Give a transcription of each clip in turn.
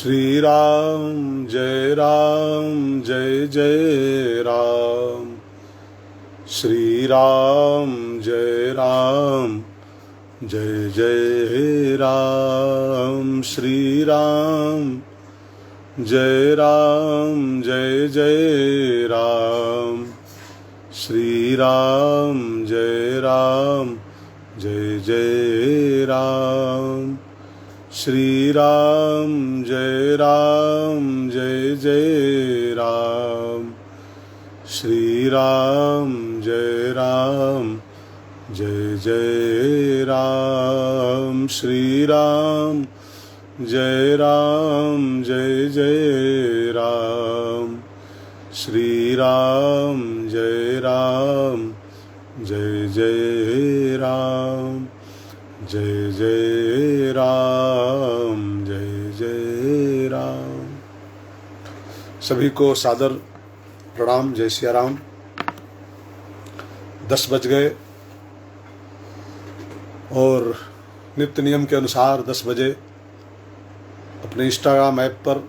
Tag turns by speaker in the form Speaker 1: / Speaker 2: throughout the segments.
Speaker 1: श्री राम जय जय राम। श्री राम जय जय राम। श्री राम जय जय राम। श्री राम जय जय राम। श्री राम जय जय राम। श्री राम जय जय राम। श्री राम जय जय राम। श्री राम जय जय राम। जय जय राम। जय जय राम। सभी को सादर प्रणाम। जय सिया राम। 10 बज गए और नित्य नियम के अनुसार 10 बजे अपने इंस्टाग्राम ऐप पर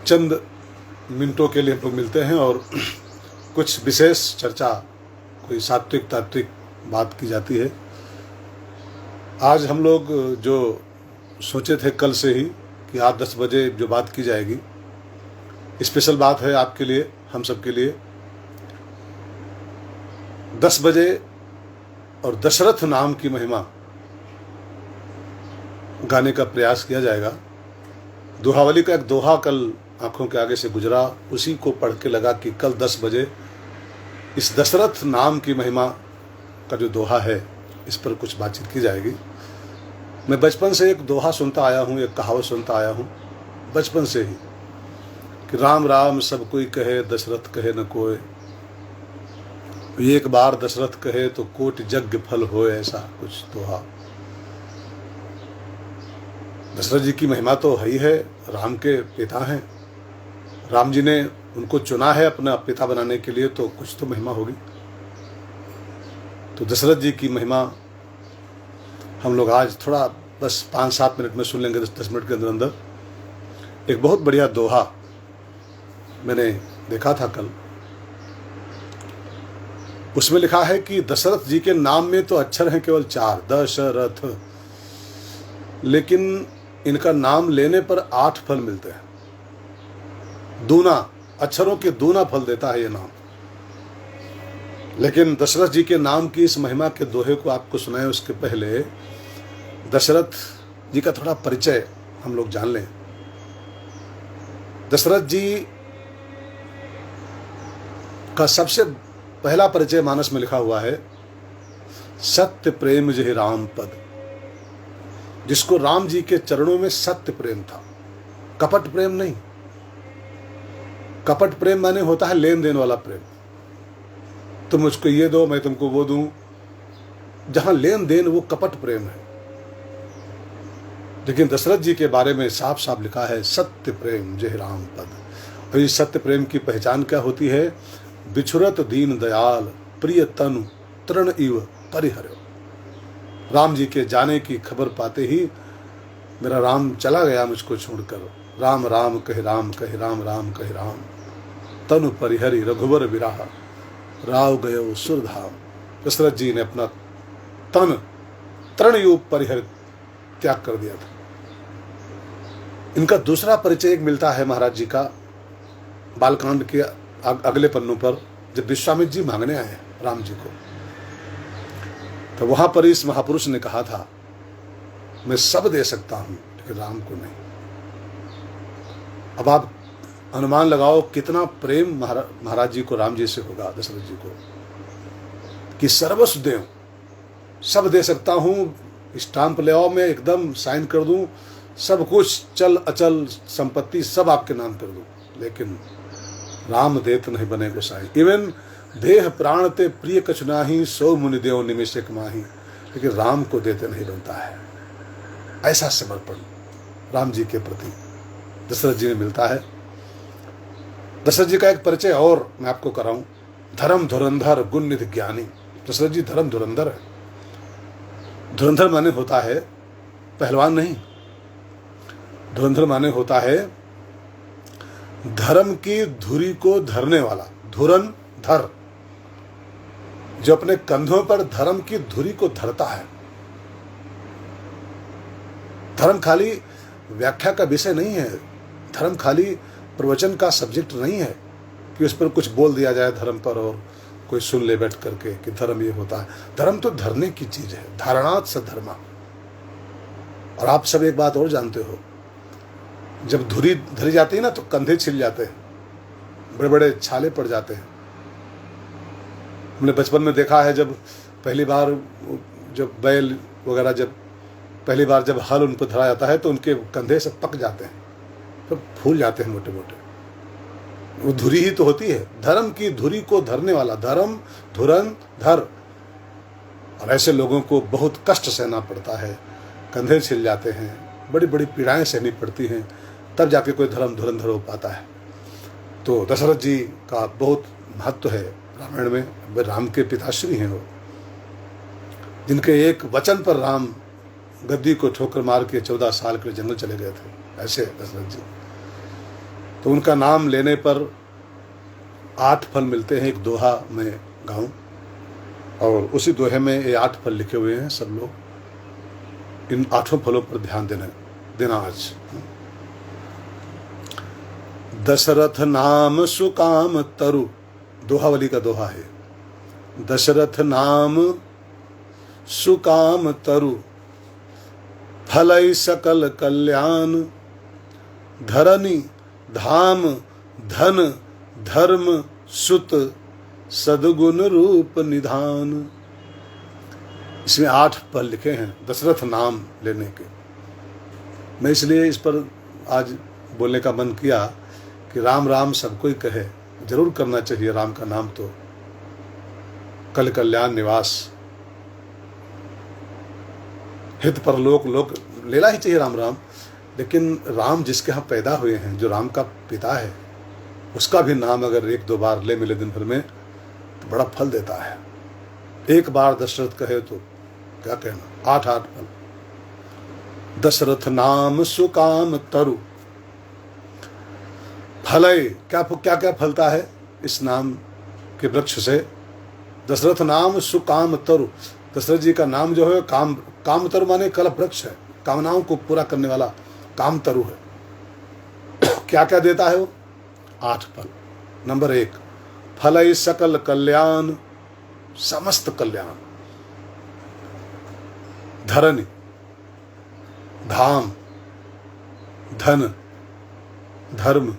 Speaker 1: चंद मिनटों के लिए हम लोग मिलते हैं और कुछ विशेष चर्चा, कोई सात्विक तात्विक बात की जाती है। आज हम लोग जो सोचे थे कल से ही कि आज 10 बजे जो बात की जाएगी, स्पेशल बात है आपके लिए, हम सब के लिए। 10 बजे और दशरथ नाम की महिमा गाने का प्रयास किया जाएगा। दोहावली का एक दोहा कल आंखों के आगे से गुजरा, उसी को पढ़ के लगा कि कल 10 बजे इस दशरथ नाम की महिमा का जो दोहा है, इस पर कुछ बातचीत की जाएगी। मैं बचपन से एक दोहा सुनता आया हूँ, एक कहावत सुनता आया हूँ बचपन से ही कि राम राम सब कोई कहे, दशरथ कहे न कोय। एक बार दशरथ कहे तो कोटि यज्ञ फल होए, ऐसा कुछ दोहा। दशरथ जी की महिमा तो है ही है, राम के पिता हैं, राम जी ने उनको चुना है अपना पिता बनाने के लिए, तो कुछ तो महिमा होगी। तो दशरथ जी की महिमा हम लोग आज थोड़ा बस 5-7 मिनट में सुन लेंगे, 10 मिनट के अंदर अंदर। एक बहुत बढ़िया दोहा मैंने देखा था कल। उसमें लिखा है कि दशरथ जी के नाम में तो अक्षर हैं केवल 4, दशरथ, लेकिन इनका नाम लेने पर 8 फल मिलते हैं। दूना, अक्षरों के दूना फल देता है ये नाम। लेकिन दशरथ जी के नाम की इस महिमा के दोहे को आपको सुनाए उसके पहले दशरथ जी का थोड़ा परिचय हम लोग जान लें। दशरथ जी का सबसे पहला परिचय मानस में लिखा हुआ है, सत्य प्रेम जहि राम पद। जिसको राम जी के चरणों में सत्य प्रेम था, कपट प्रेम नहीं। कपट प्रेम माने होता है लेन देन वाला प्रेम, तुम मुझको ये दो मैं तुमको वो दूं। जहां लेन देन वो कपट प्रेम है। लेकिन दशरथ जी के बारे में साफ साफ लिखा है, सत्य प्रेम जहि राम पद। और इस सत्य प्रेम की पहचान क्या होती है? बिछुरत दीन दयाल प्रिय तनु तृण इव परिहर्यो। राम जी के जाने की खबर पाते ही मेरा राम चला गया मुझको छोड़कर। राम राम कहे राम कहे, राम राम कहे राम। तनु परिहरि रघुवर विराह, राव गयो सुरधाम। दशरथ जी ने अपना तन तृणयुग परिहर त्याग कर दिया था। इनका दूसरा परिचय एक मिलता है महाराज जी का बालकांड के अगले पन्नों पर, जब विश्वामित्र जी मांगने आए राम जी को, तो वहां पर इस महापुरुष ने कहा था, मैं सब दे सकता हूं लेकिन राम को नहीं। अब आप अनुमान लगाओ कितना प्रेम महाराज जी को राम जी से होगा, दशरथ जी को, कि सर्वस्व दें, सब दे सकता हूं, स्टाम्प ले आओ, मैं एकदम साइन कर दूं, सब कुछ चल अचल संपत्ति सब आपके नाम कर दूं, लेकिन राम देत नहीं बने गोसाई। इवन देह प्राण ते प्रिय कछु नाही, सो मुनि देव निमिषक माही। लेकिन राम को देते नहीं बनता है। ऐसा समर्पण राम जी के प्रति दशरथ जी में मिलता है। दशरथ जी का एक परिचय और मैं आपको कराऊं, धर्म धुरंधर गुण निधि ज्ञानी। दशरथ जी धर्म धुरंधर है। धुरंधर माने होता है पहलवान नहीं, धुरंधर माने होता है धर्म की धुरी को धरने वाला, धुरंधर, जो अपने कंधों पर धर्म की धुरी को धरता है। धर्म खाली व्याख्या का विषय नहीं है, धर्म खाली प्रवचन का सब्जेक्ट नहीं है कि उस पर कुछ बोल दिया जाए धर्म पर और कोई सुन ले बैठ करके कि धर्म ये होता है। धर्म तो धरने की चीज है, धारणात् सधर्मा। और आप सब एक बात और जानते हो, जब धुरी धरी जाती है ना तो कंधे छिल जाते हैं, बड़े बड़े छाले पड़ जाते हैं। हमने बचपन में देखा है, जब पहली बार जब बैल वगैरह जब पहली बार जब हल उन पर धरा जाता है तो उनके कंधे से पक जाते हैं, तो फूल जाते हैं मोटे मोटे। वो धुरी ही तो होती है, धर्म की धुरी को धरने वाला, धर्म धुरंधर। और ऐसे लोगों को बहुत कष्ट सहना पड़ता है, कंधे छिल जाते हैं, बड़ी बड़ी पीड़ाएं सहनी पड़ती हैं, तब जाके कोई धर्म धुरंधर हो पाता है। तो दशरथ जी का बहुत महत्व है रामायण में। राम के पिताश्री हैं वो, जिनके एक वचन पर राम गद्दी को ठोकर मार के 14 साल के जंगल चले गए थे, ऐसे दशरथ जी। तो उनका नाम लेने पर 8 फल मिलते हैं, एक दोहा में गाऊं, और उसी दोहे में ये 8 फल लिखे हुए हैं। सब लोग इन 8 फलों पर ध्यान देना आज। दशरथ नाम सुकाम तरु, दोहावली का दोहा है। दशरथ नाम सुकाम तरु, फलई सकल कल्याण, धरनी धाम धन धर्म सुत, सद्गुण रूप निधान। इसमें 8 फल लिखे हैं दशरथ नाम लेने के। मैं इसलिए इस पर आज बोलने का मन किया कि राम राम सबको ही कहे, जरूर करना चाहिए राम का नाम। तो कल कल्याण निवास, हित परलोक लोक लेना ही चाहिए राम राम। लेकिन राम जिसके यहाँ पैदा हुए हैं, जो राम का पिता है, उसका भी नाम अगर 1-2 बार ले मिले दिन भर में तो बड़ा फल देता है। एक बार दशरथ कहे तो क्या कहना, 8 फल। दशरथ नाम सुकाम तरु, फलय, क्या क्या फलता है इस नाम के वृक्ष से। दशरथ नाम सुकाम तरु, दशरथ जी का नाम जो है काम तरु माने कल्प वृक्ष है, कामनाओं को पूरा करने वाला काम तरु है। क्या क्या देता है वो? 8 फल। नंबर 1, फलय सकल कल्याण, समस्त कल्याण। धरनी, धाम, धन, धर्म,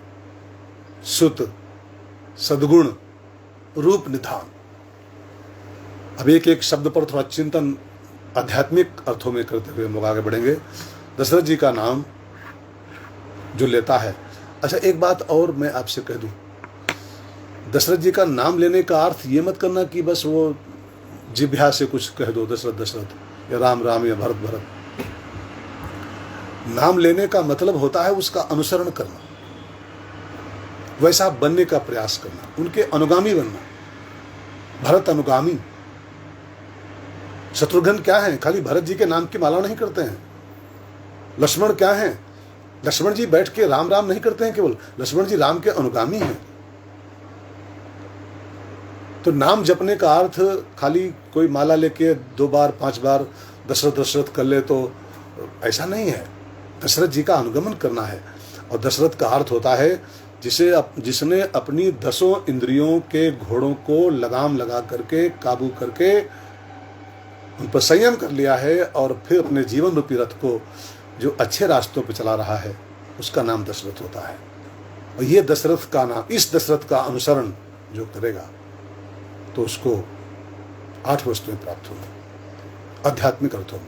Speaker 1: सुत, सद्गुण, रूप निधान। अब एक एक शब्द पर थोड़ा चिंतन आध्यात्मिक अर्थों में करते हुए हम लोग आगे बढ़ेंगे। दशरथ जी का नाम जो लेता है। अच्छा, एक बात और मैं आपसे कह दूं, दशरथ जी का नाम लेने का अर्थ ये मत करना कि बस वो जिह्वा से कुछ कह दो, दशरथ दशरथ या राम राम या भरत भरत। नाम लेने का मतलब होता है उसका अनुसरण करना, वैसा बनने का प्रयास करना, उनके अनुगामी बनना। भरत अनुगामी, शत्रुघ्न क्या है? खाली भरत जी के नाम की माला नहीं करते हैं। लक्ष्मण क्या है? लक्ष्मण जी बैठ के राम राम नहीं करते हैं केवल, लक्ष्मण जी राम के अनुगामी हैं। तो नाम जपने का अर्थ खाली कोई माला लेके 2 बार 5 बार दशरथ दशरथ कर ले तो ऐसा नहीं है। दशरथ जी का अनुगमन करना है। और दशरथ का अर्थ होता है जिसने अपनी 10 इंद्रियों के घोड़ों को लगाम लगा करके, काबू करके उन पर संयम कर लिया है और फिर अपने जीवन रूपी रथ को जो अच्छे रास्तों पर चला रहा है, उसका नाम दशरथ होता है। और ये दशरथ का नाम, इस दशरथ का अनुसरण जो करेगा तो उसको 8 वस्तुएं प्राप्त होंगी आध्यात्मिक अर्थों में।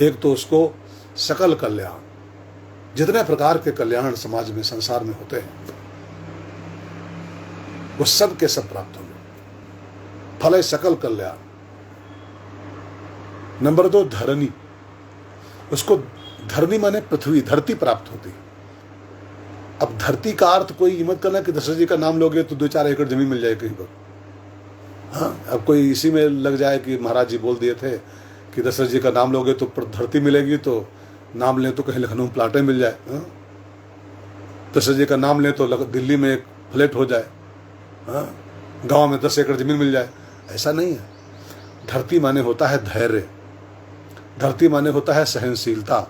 Speaker 1: एक तो उसको सकल कल्याण, जितने प्रकार के कल्याण समाज में संसार में होते हैं वो सब के सब प्राप्त होंगे। फल सकल कल्याण। नंबर 2, धरनी, उसको धरनी माने पृथ्वी, धरती प्राप्त होती है। अब धरती का अर्थ कोई मत करना कि दशरथ जी का नाम लोगे तो 2-4 एकड़ जमीन मिल जाए कहीं पर। हाँ, अब कोई इसी में लग जाए कि महाराज जी बोल दिए थे कि दशरथ जी का नाम लोगे तो धरती मिलेगी, तो नाम लें तो कहीं लखनऊ में प्लाटें मिल जाए, दशरथ जी का नाम लें तो दिल्ली में एक फ्लैट हो जाए, गांव में 10 एकड़ जमीन मिल जाए। ऐसा नहीं है। धरती माने होता है धैर्य, धरती माने होता है सहनशीलता,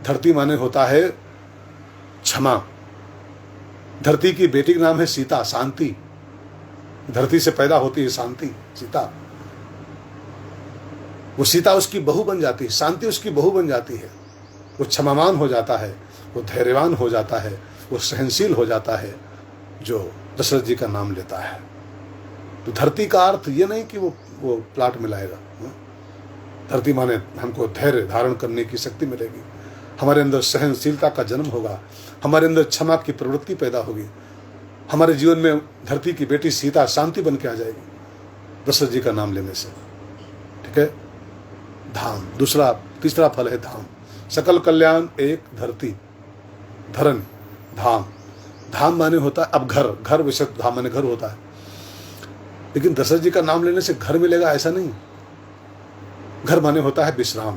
Speaker 1: धरती माने होता है क्षमा। धरती की बेटी का नाम है सीता, शांति। धरती से पैदा होती है शांति, सीता। वो सीता उसकी बहू बन जाती है, शांति उसकी बहू बन जाती है। वो क्षमावान हो जाता है, वो धैर्यवान हो जाता है, वो सहनशील हो जाता है जो दशरथ जी का नाम लेता है। तो धरती का अर्थ ये नहीं कि वो प्लाट मिलाएगा। धरती माने हमको धैर्य धारण करने की शक्ति मिलेगी, हमारे अंदर सहनशीलता का जन्म होगा, हमारे अंदर क्षमा की प्रवृत्ति पैदा होगी, हमारे जीवन में धरती की बेटी सीता शांति बन के आ जाएगी दशरथ जी का नाम लेने से। ठीक है। धाम, तीसरा फल है धाम। सकल कल्याण एक धरती, धरन, धाम। धाम माने होता है अब घर विषय, धाम माने घर होता है। लेकिन दशरथ जी का नाम लेने से घर मिलेगा ऐसा नहीं। घर माने होता है विश्राम।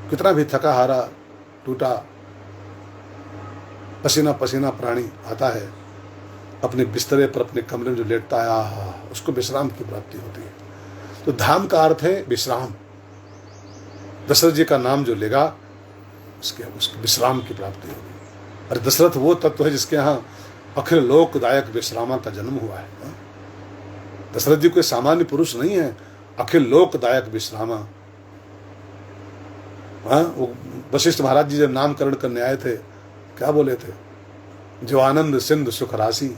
Speaker 1: कितना भी थका हारा टूटा पसीना पसीना प्राणी आता है, अपने बिस्तरे पर अपने कमरे में जो लेटता है, आहा, उसको विश्राम की प्राप्ति होती है। तो धाम का अर्थ है विश्राम। दशरथ जी का नाम जो लेगा उसके विश्राम की प्राप्ति होगी। और दशरथ वो तत्व है जिसके यहाँ अखिल लोकदायक विश्रामा का जन्म हुआ है। दशरथ जी कोई सामान्य पुरुष नहीं है, अखिल लोकदायक विश्रामा। वो वशिष्ठ महाराज जी जब नामकरण करने आए थे, क्या बोले थे? जो आनंद सिंधु सुख राशि,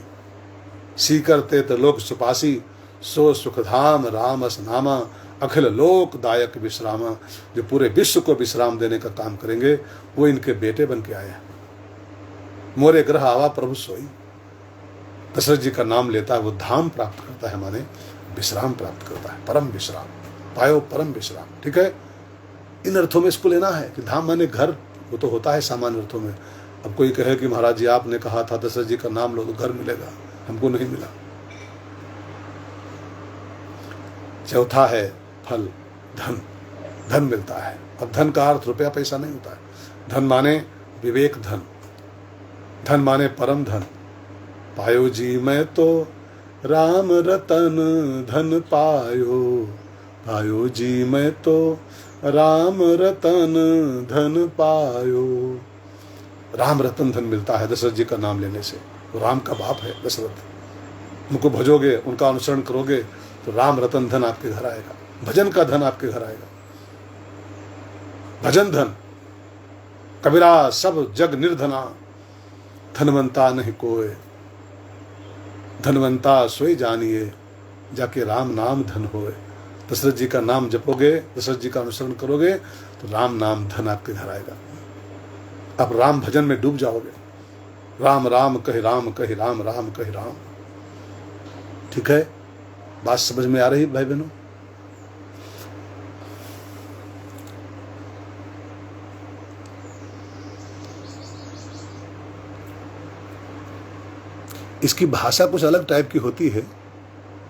Speaker 1: सीकर ते लोक सुपासी, सो सुखधाम राम अस नामा, अखिल लोकदायक विश्रामा। जो पूरे विश्व को विश्राम देने का काम करेंगे वो इनके बेटे बन के आए हैं। मोरे ग्रह आवा प्रभु सोई। दशरथ जी का नाम लेता है वो धाम प्राप्त करता है, माने विश्राम प्राप्त करता है, परम विश्राम पायो, परम विश्राम। ठीक है। इन अर्थों में इसको लेना है कि धाम माने घर, वो तो होता है सामान्य अर्थों में। अब कोई कहे कि महाराज जी आपने कहा था दशरथ जी का नाम लो तो घर मिलेगा, हमको नहीं मिला। चौथा है फल, धन। धन मिलता है। अब धन का अर्थ रुपया पैसा नहीं होता है। धन माने विवेक धन, धन माने परम धन। पायो जी मैं तो राम रतन धन पायो, पायो जी मैं तो राम रतन धन पायो। राम रतन धन मिलता है दशरथ जी का नाम लेने से। तो राम का बाप है दशरथ। उनको भजोगे, उनका अनुसरण करोगे तो राम रतन धन आपके घर आएगा, भजन का धन आपके घर आएगा। भजन धन। कबीरा सब जग निर्धना, धनवंता नहीं कोय, धनवंता सोई जानिए, जाके राम नाम धन होए। दशरथ जी का नाम जपोगे, दशरथ जी का अनुसरण करोगे तो राम नाम धन आपके घर आएगा। आप राम भजन में डूब जाओगे। राम राम कहे राम, कहे राम राम कहे राम। ठीक है। बात समझ में आ रही भाई बहनों? इसकी भाषा कुछ अलग टाइप की होती है।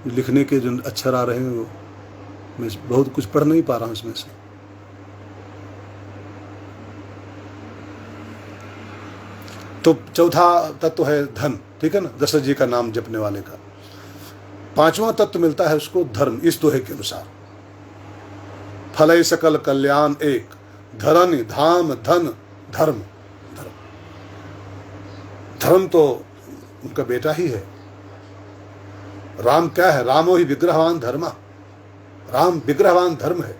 Speaker 1: लिखने के जो अक्षर आ रहे हैं वो मैं बहुत कुछ पढ़ नहीं पा रहा हूं इसमें से। तो चौथा तत्व है धन। ठीक है ना, दशरथ जी का नाम जपने वाले का। पांचवा तत्व मिलता है उसको धर्म, इस दोहे के अनुसार। फलय सकल कल्याण एक, धरन धाम धन धर्म। धर्म धर्म तो उनका बेटा ही है। राम क्या है? रामो ही विग्रहवान धर्मा। राम विग्रहवान धर्म है।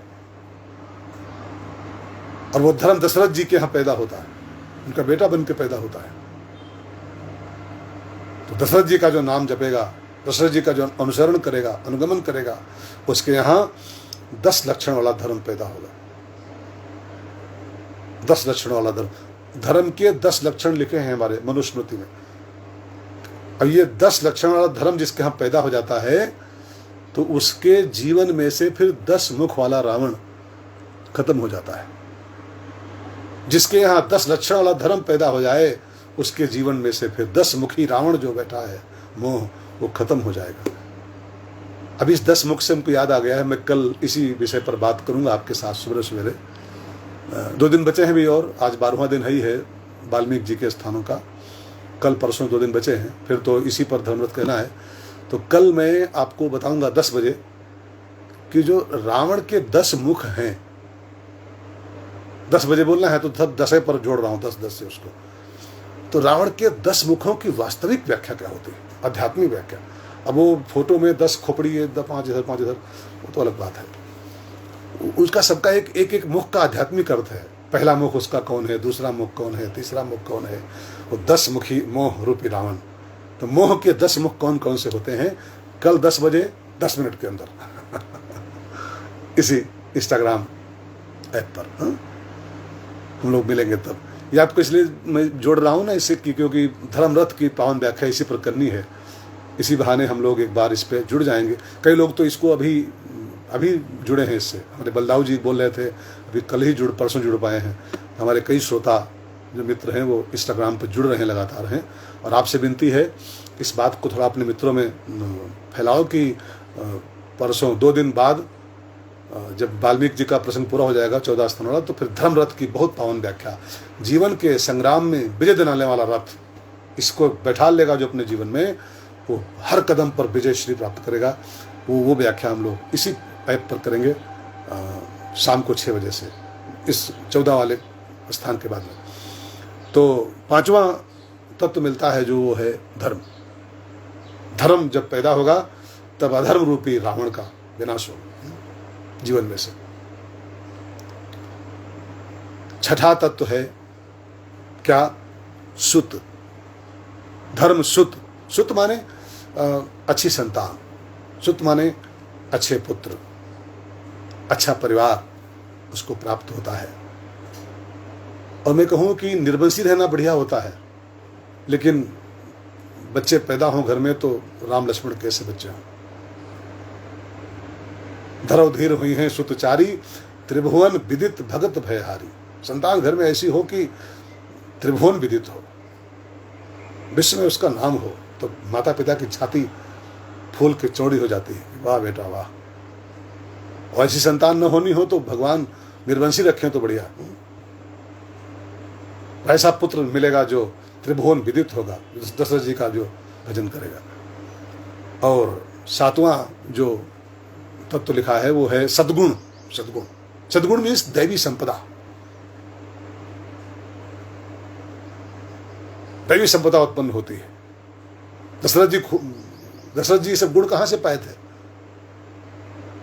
Speaker 1: और वो धर्म दशरथ जी के यहां पैदा होता है, उनका बेटा बन के पैदा होता है। तो दशरथ जी का जो नाम जपेगा, दशरथ जी का जो अनुसरण करेगा, अनुगमन करेगा, उसके यहां 10 लक्षण वाला धर्म पैदा होगा। 10 लक्षण वाला धर्म। धर्म के 10 लक्षण लिखे हैं हमारे मनुस्मृति में। अब ये 10 लक्षण वाला धर्म जिसके यहां पैदा हो जाता है तो उसके जीवन में से फिर 10 मुख वाला रावण खत्म हो जाता है। जिसके यहाँ 10 लक्षण वाला धर्म पैदा हो जाए उसके जीवन में से फिर 10 मुखी रावण जो बैठा है मोह, वो खत्म हो जाएगा। अब इस 10 मुख से हमको याद आ गया है, मैं कल इसी विषय पर बात करूंगा आपके साथ सुबह सवेरे। 2 दिन बचे हैं भी, और आज 12वां दिन ही है वाल्मीकि जी के स्थानों का। कल परसों 2 दिन बचे हैं, फिर तो इसी पर धर्मव्रत कहना है। तो कल मैं आपको बताऊंगा 10 बजे कि जो रावण के 10 मुख हैं, 10 बजे बोलना है तो सब 10 पर जोड़ रहा हूँ, 10 से उसको। तो रावण के 10 मुखों की वास्तविक व्याख्या क्या होती है, आध्यात्मिक व्याख्या। अब वो फोटो में 10 खोपड़ी है, 5 इधर 5 इधर, वो तो अलग बात है। उसका सबका एक मुख का आध्यात्मिक अर्थ है। पहला मुख उसका कौन है, दूसरा मुख कौन है, तीसरा मुख कौन है। वो 10 मुखी मोह रूपी रावण। तो मोह के 10 मुख कौन कौन से होते हैं, कल 10 बजे 10 मिनट के अंदर इसी इंस्टाग्राम ऐप पर हम लोग मिलेंगे। तब ये आपको इसलिए मैं जोड़ रहा हूँ ना इससे क्योंकि धर्मरथ की पावन व्याख्या इसी पर करनी है। इसी बहाने हम लोग एक बार इस पर जुड़ जाएंगे। कई लोग तो इसको अभी जुड़े हैं इससे। हमारे बलदाऊ जी बोल रहे थे अभी कल ही परसों जुड़ पाए हैं। हमारे कई श्रोता जो मित्र हैं वो इंस्टाग्राम पर जुड़ रहे हैं, लगातार हैं। और आपसे विनती है इस बात को थोड़ा अपने मित्रों में फैलाओ कि परसों 2 दिन बाद जब वाल्मीकि जी का प्रसंग पूरा हो जाएगा 14 स्थान वाला, तो फिर धर्म रथ की बहुत पावन व्याख्या, जीवन के संग्राम में विजय दिलाने वाला रथ, इसको बैठा लेगा जो अपने जीवन में, वो हर कदम पर विजय श्री प्राप्त करेगा। वो व्याख्या हम लोग इसी ऐप पर करेंगे शाम को 6 बजे से, इस 14 वाले स्थान के बाद में। तो 5वां तत्व मिलता है जो वो है धर्म। धर्म जब पैदा होगा तब अधर्म रूपी रावण का विनाश होगा जीवन में से। 6ठा तत्व है क्या, सुत। धर्म सुत, सुत माने अच्छी संतान, सुत माने अच्छे पुत्र, अच्छा परिवार उसको प्राप्त होता है। और मैं कहूँ कि निर्वंशी रहना बढ़िया होता है, लेकिन बच्चे पैदा हों घर में तो राम लक्ष्मण कैसे बच्चे हों। धरव धीर हुई हैं सुतचारी, त्रिभुवन विदित भगत भयहारी। संतान घर में ऐसी हो कि त्रिभुवन विदित हो, विश्व में उसका नाम हो, तो माता पिता की छाती फूल के चौड़ी हो जाती है, वाह बेटा वाह। और ऐसी संतान न होनी हो तो भगवान निर्वंशी रखें तो बढ़िया। ऐसा पुत्र मिलेगा जो त्रिभुवन विदित होगा, दशरथ जी का जो भजन करेगा। और 7वां जो तत्व लिखा है वो है सद्गुण। सद्गुण, सद्गुण मीन्स दैवी संपदा। दैवी संपदा उत्पन्न होती है। दशरथ जी सब गुण कहां से पाए थे?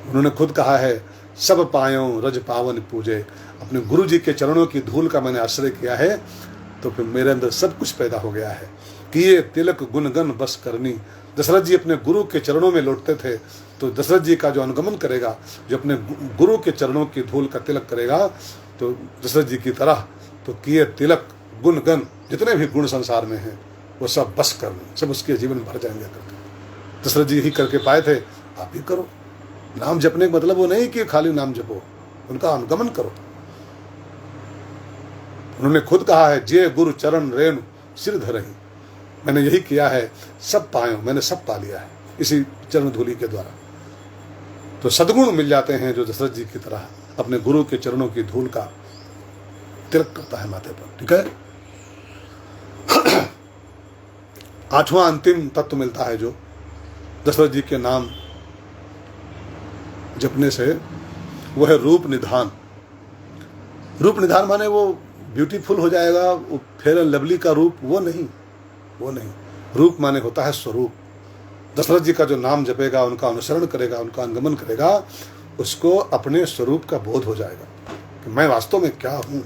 Speaker 1: उन्होंने खुद कहा है, सब पायों रज पावन पूजे। अपने गुरु जी के चरणों की धूल का मैंने आश्रय किया है तो फिर मेरे अंदर सब कुछ पैदा हो गया है। कि ये तिलक गुणगन बस करनी। दशरथ जी अपने गुरु के चरणों में लौटते थे, तो दशरथ जी का जो अनुगमन करेगा, जो अपने गुरु के चरणों की धूल का तिलक करेगा, तो दशरथ जी की तरह तो किए तिलक गुणगन, जितने भी गुण संसार में हैं वो सब बस करने, सब उसके जीवन भर जाएंगे करके। दशरथ जी ही करके पाए थे, आप भी करो। नाम जपने का मतलब वो नहीं कि खाली नाम जपो, उनका अनुगमन करो। उन्होंने खुद कहा है, जे गुरु चरण रेणु सिर धरहि। मैंने यही किया है, सब पायो, मैंने सब पा लिया है इसी चरण धूलि के द्वारा। तो सद्गुण मिल जाते हैं जो दशरथ जी की तरह अपने गुरु के चरणों की धूल का तिलक करता है माथे पर। ठीक है। 8वां अंतिम तत्व मिलता है जो दशरथ जी के नाम जपने से, वो है रूप निधान। रूप निधान माने वो ब्यूटीफुल हो जाएगा, वो फेयर एंड लवली का रूप, वो नहीं। रूप माने होता है स्वरूप। दशरथ जी का जो नाम जपेगा, उनका अनुसरण करेगा, उनका अनुगमन करेगा, उसको अपने स्वरूप का बोध हो जाएगा कि मैं वास्तव में क्या हूँ,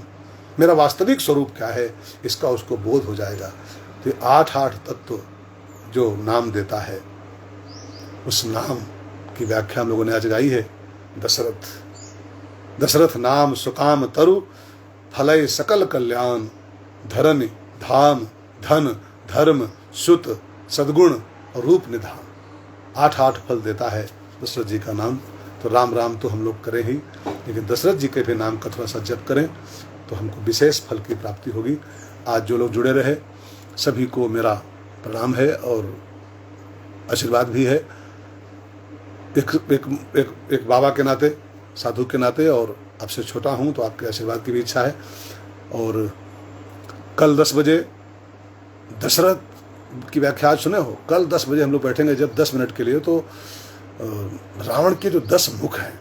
Speaker 1: मेरा वास्तविक स्वरूप क्या है, इसका उसको बोध हो जाएगा। तो 8 तत्व जो नाम देता है, उस नाम की व्याख्या हम लोगों ने आज गाई है। दशरथ नाम सुकाम तरु, फलय सकल कल्याण, धरन धाम धन धर्म सुत सद्गुण और रूप निधान। 8 फल देता है दशरथ जी का नाम। तो राम राम तो हम लोग करें ही, लेकिन दशरथ जी के भी नाम का थोड़ा सा जप करें तो हमको विशेष फल की प्राप्ति होगी। आज जो लोग जुड़े रहे सभी को मेरा प्रणाम है और आशीर्वाद भी है। एक बाबा के नाते साधु के नाते और आपसे छोटा हूँ, तो आपके आशीर्वाद की भी इच्छा है। और कल 10 बजे दशरथ की व्याख्या आज सुने हो? कल 10 बजे हम लोग बैठेंगे जब 10 मिनट के लिए, तो रावण के जो 10 मुख हैं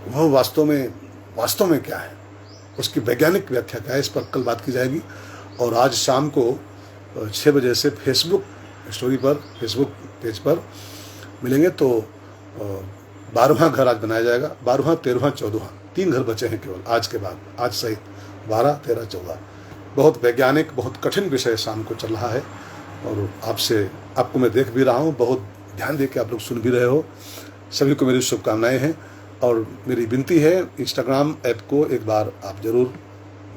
Speaker 1: वह वास्तव में क्या है, उसकी वैज्ञानिक व्याख्या क्या है, इस पर कल बात की जाएगी। और आज शाम को 6 बजे से फेसबुक स्टोरी पर, फेसबुक पेज पर मिलेंगे। तो 12वां घर आज बनाया जाएगा, 12वां, 13वां, 14वां, 3 घर बचे हैं केवल आज के बाद, आज सहित 12, 13, 14। बहुत वैज्ञानिक, बहुत कठिन विषय शाम को चल रहा है और आपको मैं देख भी रहा हूँ, बहुत ध्यान दे के आप लोग सुन भी रहे हो। सभी को मेरी शुभकामनाएं हैं और मेरी विनती है, इंस्टाग्राम ऐप को एक बार आप जरूर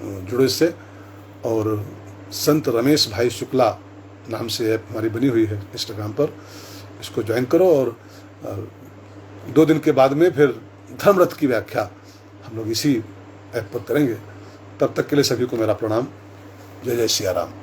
Speaker 1: जुड़ो इससे। और संत रमेश भाई शुक्ला नाम से ऐप हमारी बनी हुई है इंस्टाग्राम पर, इसको ज्वाइन करो। और 2 दिन के बाद में फिर धर्मरथ की व्याख्या हम लोग इसी ऐप पर करेंगे। तब तक के लिए सभी को मेरा प्रणाम। जय जय सिया राम।